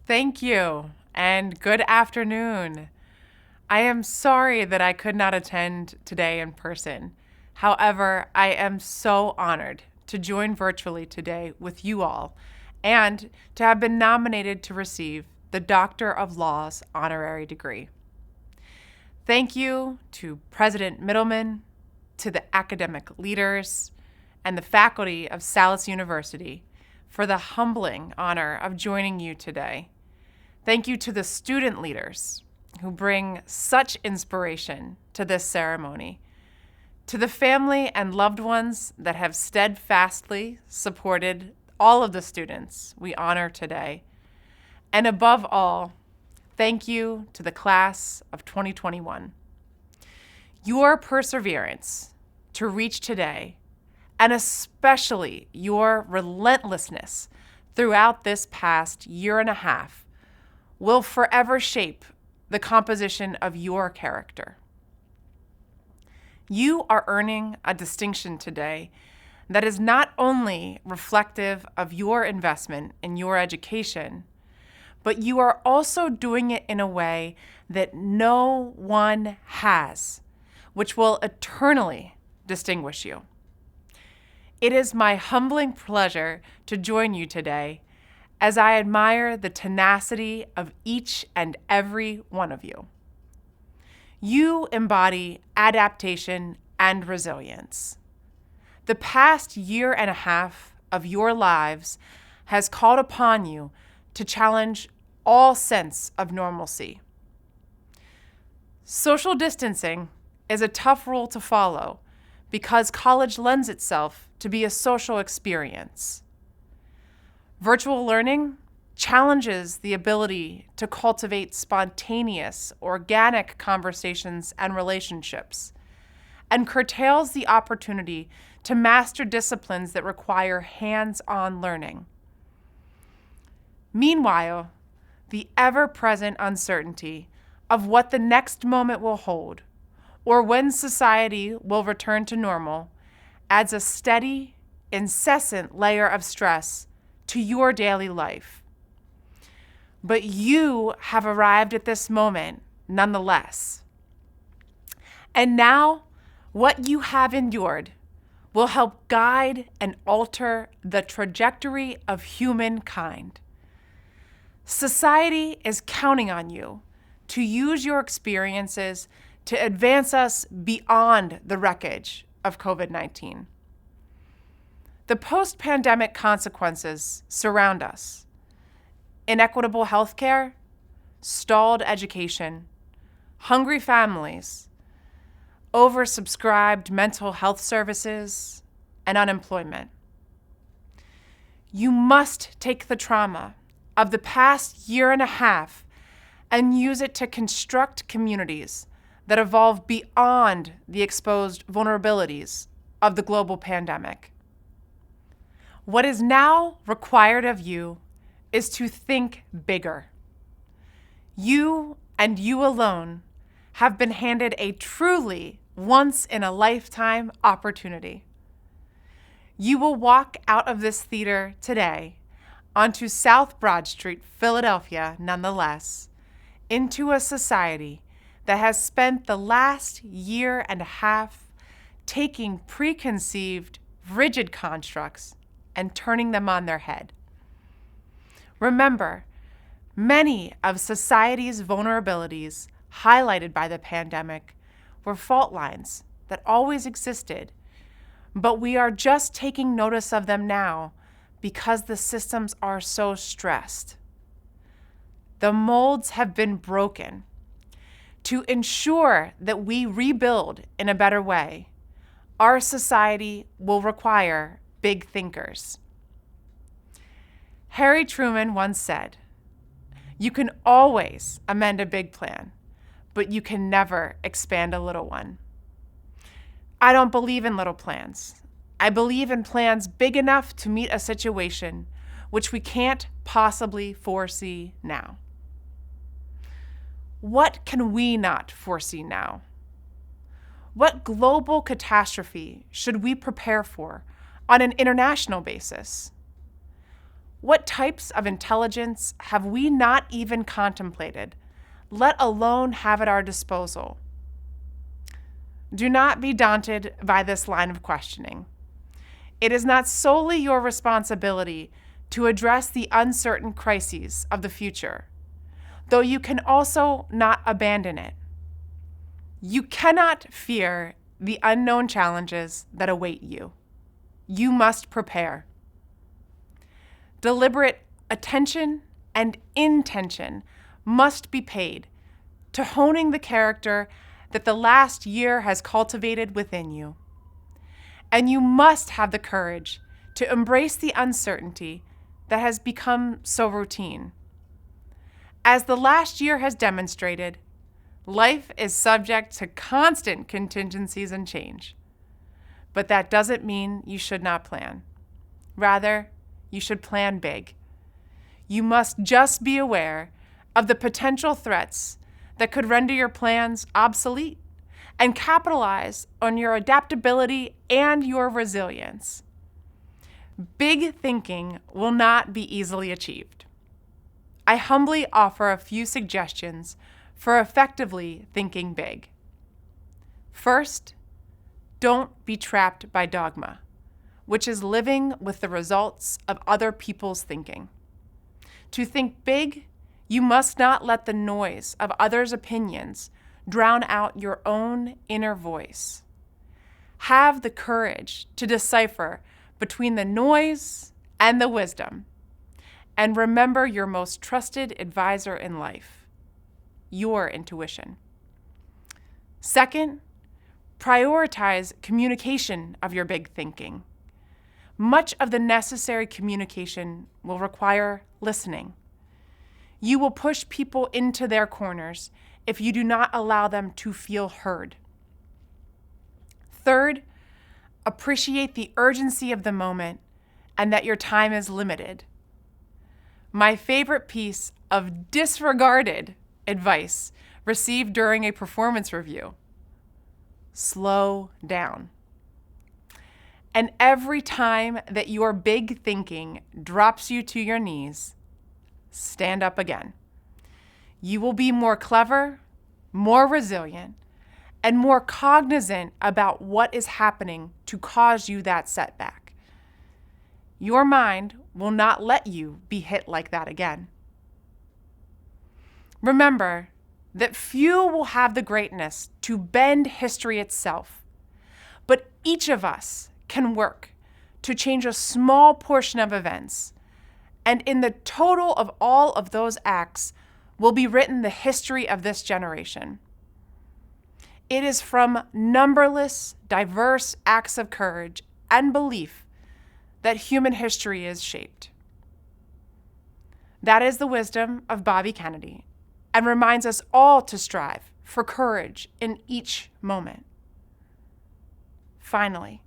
Thank you, and good afternoon. I am sorry that I could not attend today in person. However, I am so honored to join virtually today with you all and to have been nominated to receive the Doctor of Laws honorary degree. Thank you to President Middleman, to the academic leaders, and the faculty of Salus University for the humbling honor of joining you today. Thank you to the student leaders who bring such inspiration to this ceremony, to the family and loved ones that have steadfastly supported all of the students we honor today, and above all, thank you to the class of 2021. Your perseverance to reach today, and especially your relentlessness throughout this past year and a half, will forever shape the composition of your character. You are earning a distinction today that is not only reflective of your investment in your education, but you are also doing it in a way that no one has, which will eternally distinguish you. It is my humbling pleasure to join you today as I admire the tenacity of each and every one of you. You embody adaptation and resilience. The past year and a half of your lives has called upon you to challenge all sense of normalcy. Social distancing is a tough rule to follow because college lends itself to be a social experience. Virtual learning challenges the ability to cultivate spontaneous, organic conversations and relationships, and curtails the opportunity to master disciplines that require hands-on learning. Meanwhile, the ever-present uncertainty of what the next moment will hold, or when society will return to normal, adds a steady, incessant layer of stress to your daily life. But you have arrived at this moment nonetheless. And now, what you have endured will help guide and alter the trajectory of humankind. Society is counting on you to use your experiences to advance us beyond the wreckage of COVID-19. The post-pandemic consequences surround us. Inequitable healthcare, stalled education, hungry families, oversubscribed mental health services, and unemployment. You must take the trauma of the past year and a half and use it to construct communities that evolve beyond the exposed vulnerabilities of the global pandemic. What is now required of you is to think bigger. You and you alone have been handed a truly once-in-a-lifetime opportunity. You will walk out of this theater today onto South Broad Street, Philadelphia, nonetheless, into a society that has spent the last year and a half taking preconceived, rigid constructs and turning them on their head. Remember, many of society's vulnerabilities highlighted by the pandemic were fault lines that always existed, but we are just taking notice of them now because the systems are so stressed. The molds have been broken. To ensure that we rebuild in a better way, our society will require big thinkers. Harry Truman once said, "You can always amend a big plan, but you can never expand a little one." I don't believe in little plans. I believe in plans big enough to meet a situation which we can't possibly foresee now. What can we not foresee now? What global catastrophe should we prepare for on an international basis? What types of intelligence have we not even contemplated, let alone have at our disposal? Do not be daunted by this line of questioning. It is not solely your responsibility to address the uncertain crises of the future, though you can also not abandon it. You cannot fear the unknown challenges that await you. You must prepare. Deliberate attention and intention must be paid to honing the character that the last year has cultivated within you. And you must have the courage to embrace the uncertainty that has become so routine. As the last year has demonstrated, life is subject to constant contingencies and change. But that doesn't mean you should not plan. Rather, you should plan big. You must just be aware of the potential threats that could render your plans obsolete and capitalize on your adaptability and your resilience. Big thinking will not be easily achieved. I humbly offer a few suggestions for effectively thinking big. First, don't be trapped by dogma, which is living with the results of other people's thinking. To think big, you must not let the noise of others' opinions drown out your own inner voice. Have the courage to decipher between the noise and the wisdom, and remember your most trusted advisor in life, your intuition. Second, prioritize communication of your big thinking. Much of the necessary communication will require listening. You will push people into their corners if you do not allow them to feel heard. Third, appreciate the urgency of the moment and that your time is limited. My favorite piece of disregarded advice received during a performance review: slow down. And every time that your big thinking drops you to your knees, stand up again. You will be more clever, more resilient, and more cognizant about what is happening to cause you that setback. Your mind will not let you be hit like that again. Remember that few will have the greatness to bend history itself, but each of us can work to change a small portion of events, and in the total of all of those acts will be written the history of this generation. It is from numberless, diverse acts of courage and belief that human history is shaped. That is the wisdom of Bobby Kennedy, and reminds us all to strive for courage in each moment. Finally,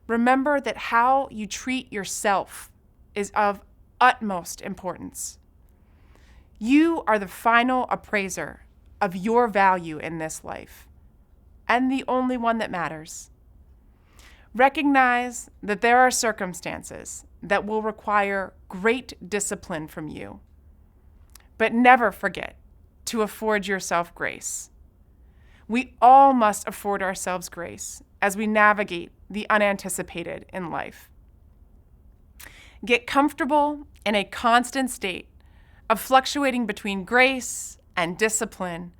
remember that how you treat yourself is of utmost importance. You are the final appraiser of your value in this life, and the only one that matters. Recognize that there are circumstances that will require great discipline from you, but never forget to afford yourself grace. We all must afford ourselves grace as we navigate the unanticipated in life. Get comfortable in a constant state of fluctuating between grace and discipline,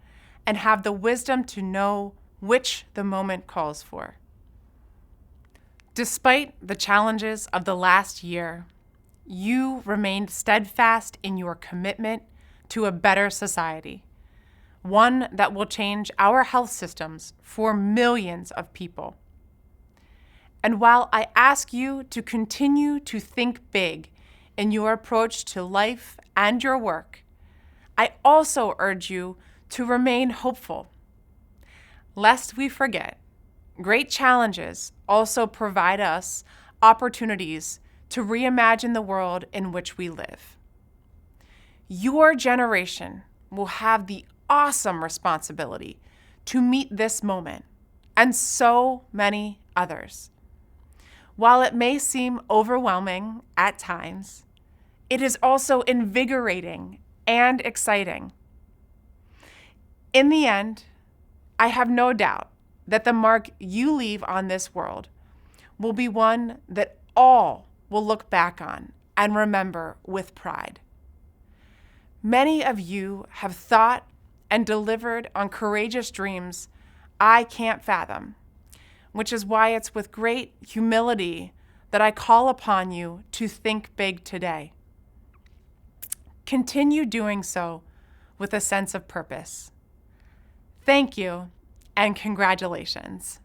and have the wisdom to know which the moment calls for. Despite the challenges of the last year, you remained steadfast in your commitment to a better society, one that will change our health systems for millions of people. And while I ask you to continue to think big in your approach to life and your work, I also urge you to remain hopeful. Lest we forget, great challenges also provide us opportunities to reimagine the world in which we live. Your generation will have the awesome responsibility to meet this moment and so many others. While it may seem overwhelming at times, it is also invigorating and exciting. In the end, I have no doubt that the mark you leave on this world will be one that all will look back on and remember with pride. Many of you have thought and delivered on courageous dreams I can't fathom, which is why it's with great humility that I call upon you to think big today. Continue doing so with a sense of purpose. Thank you and congratulations.